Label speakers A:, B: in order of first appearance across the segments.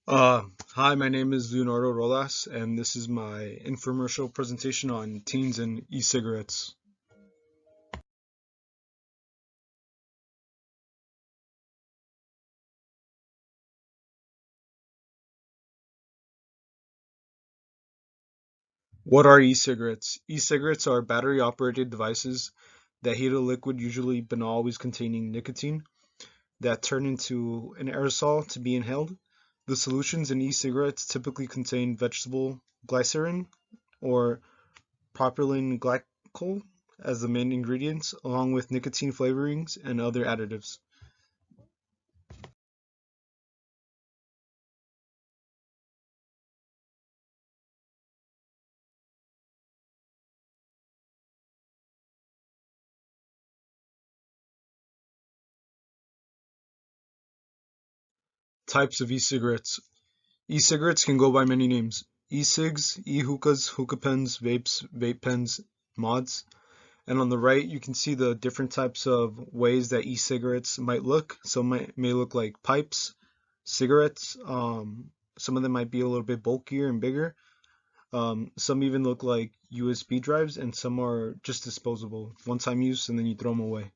A: Hi, my name is Leonardo Rolas, and this is my infomercial presentation on teens and e-cigarettes. What are e-cigarettes? E-cigarettes are battery-operated devices that heat a liquid, usually but not always containing nicotine, that turn into an aerosol to be inhaled. The solutions in e-cigarettes typically contain vegetable glycerin or propylene glycol as the main ingredients, along with nicotine flavorings and other additives. Types of e-cigarettes. E-cigarettes can go by many names: e-cigs, e-hookahs, hookah pens, vapes, vape pens, mods. And on the right, you can see the different types of ways that e-cigarettes might look. Some may look like pipes, cigarettes. Some of them might be a little bit bulkier and bigger. Some even look like USB drives, and some are just disposable, one-time use, and then you throw them away.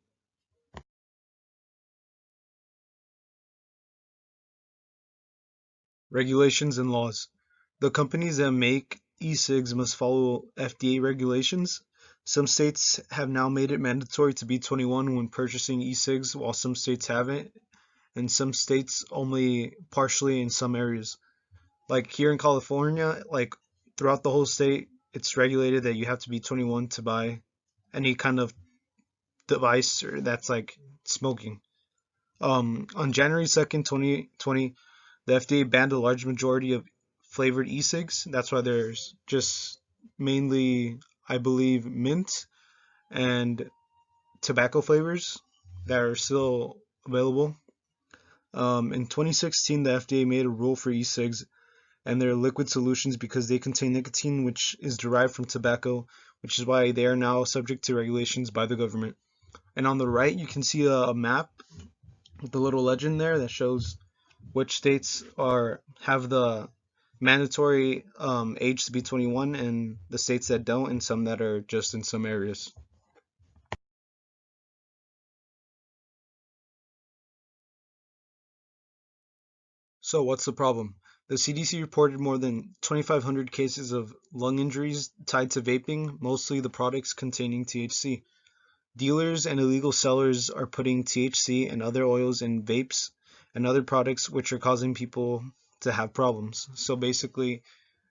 A: Regulations and laws. The companies that make e-cigs must follow FDA regulations. Some states have now made it mandatory to be 21 when purchasing e-cigs, while some states haven't, and some states only partially in some areas. Like here in California, like throughout the whole state, it's regulated that you have to be 21 to buy any kind of device or that's like smoking. On January 2nd, 2020, the FDA banned a large majority of flavored e-cigs. That's why there's just mainly, I believe, mint and tobacco flavors that are still available. In 2016, the FDA made a rule for e-cigs and their liquid solutions because they contain nicotine, which is derived from tobacco, which is why they are now subject to regulations by the government. And on the right, you can see a map with the little legend there that shows which states are have the mandatory age to be 21 and the states that don't, and some that are just in some areas. So what's the problem? The CDC reported more than 2,500 cases of lung injuries tied to vaping, mostly the products containing THC. Dealers and illegal sellers are putting THC and other oils in vapes and other products which are causing people to have problems. So basically,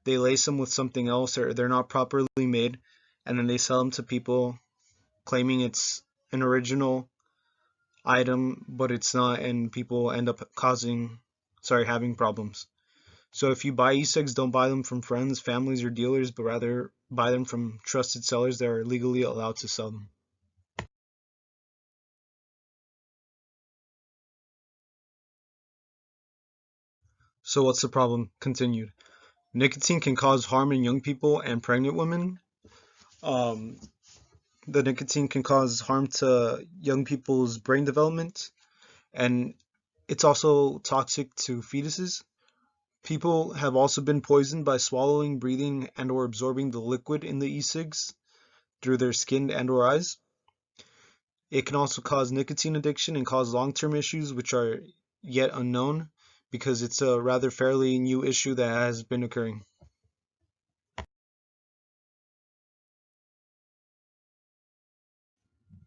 A: they lace them with something else or they're not properly made, and then they sell them to people claiming it's an original item, but it's not, and people end up having problems. So if you buy e-cigs, don't buy them from friends, families, or dealers, but rather buy them from trusted sellers that are legally allowed to sell them. So what's the problem? Continued. Nicotine can cause harm in young people and pregnant women. Um, the nicotine can cause harm to young people's brain development, and it's also toxic to fetuses. People have also been poisoned by swallowing, breathing, and or absorbing the liquid in the e-cigs through their skin and or eyes. It can also cause nicotine addiction and cause long-term issues which are yet unknown because it's a rather fairly new issue that has been occurring.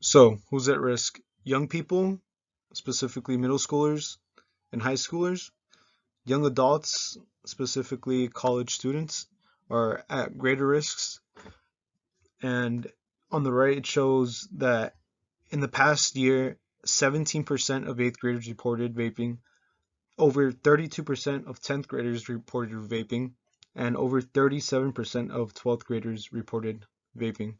A: So, who's at risk? Young people, specifically middle schoolers and high schoolers. Young adults, specifically college students, are at greater risks. And on the right, it shows that in the past year, 17% of 8th graders reported vaping, over 32% of 10th graders reported vaping, and over 37% of 12th graders reported vaping.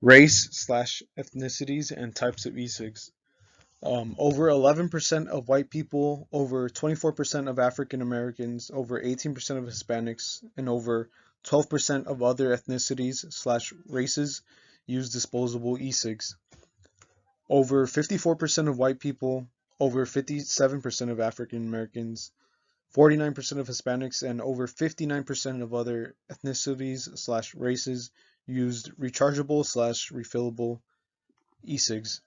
A: Race slash ethnicities and types of e-cigs. Over 11% of white people, over 24% of African Americans, over 18% of Hispanics, and over 12% of other ethnicities slash races use disposable e-cigs. Over 54% of white people, over 57% of African Americans, 49% of Hispanics, and over 59% of other ethnicities/races used rechargeable/refillable e-cigs.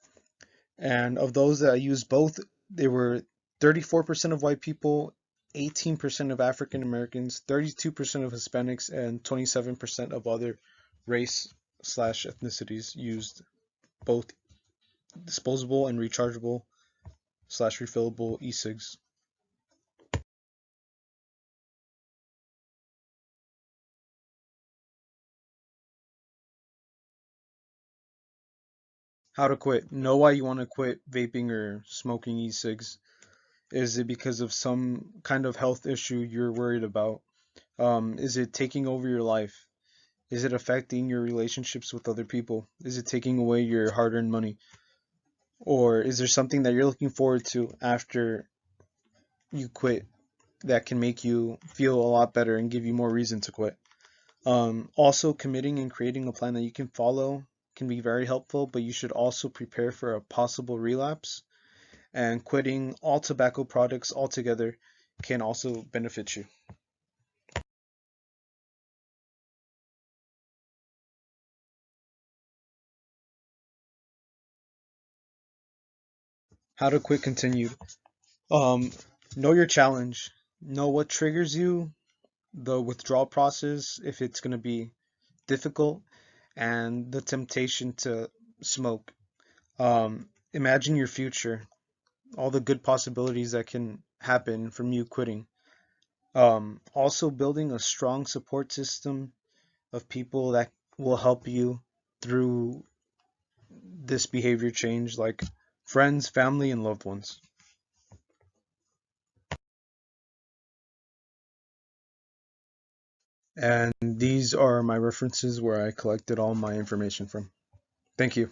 A: And of those that used both, they were 34% of white people, 18% of African Americans, 32% of Hispanics, and 27% of other race/ethnicities used both disposable and rechargeable/refillable e-cigs. How to quit. Know why you want to quit vaping or smoking e-cigs. Is it because of some kind of health issue you're worried about? Is it taking over your life? Is it affecting your relationships with other people? Is it taking away your hard-earned money? Or is there something that you're looking forward to after you quit that can make you feel a lot better and give you more reason to quit? Also, committing and creating a plan that you can follow can be very helpful, but you should also prepare for a possible relapse. And quitting all tobacco products altogether can also benefit you. How to quit continued. Um, know your challenge. Know what triggers you, the withdrawal process, if it's going to be difficult, and the temptation to smoke. Imagine your future, all the good possibilities that can happen from you quitting. Also, building a strong support system of people that will help you through this behavior change, like friends, family, and loved ones. And these are my references where I collected all my information from. Thank you.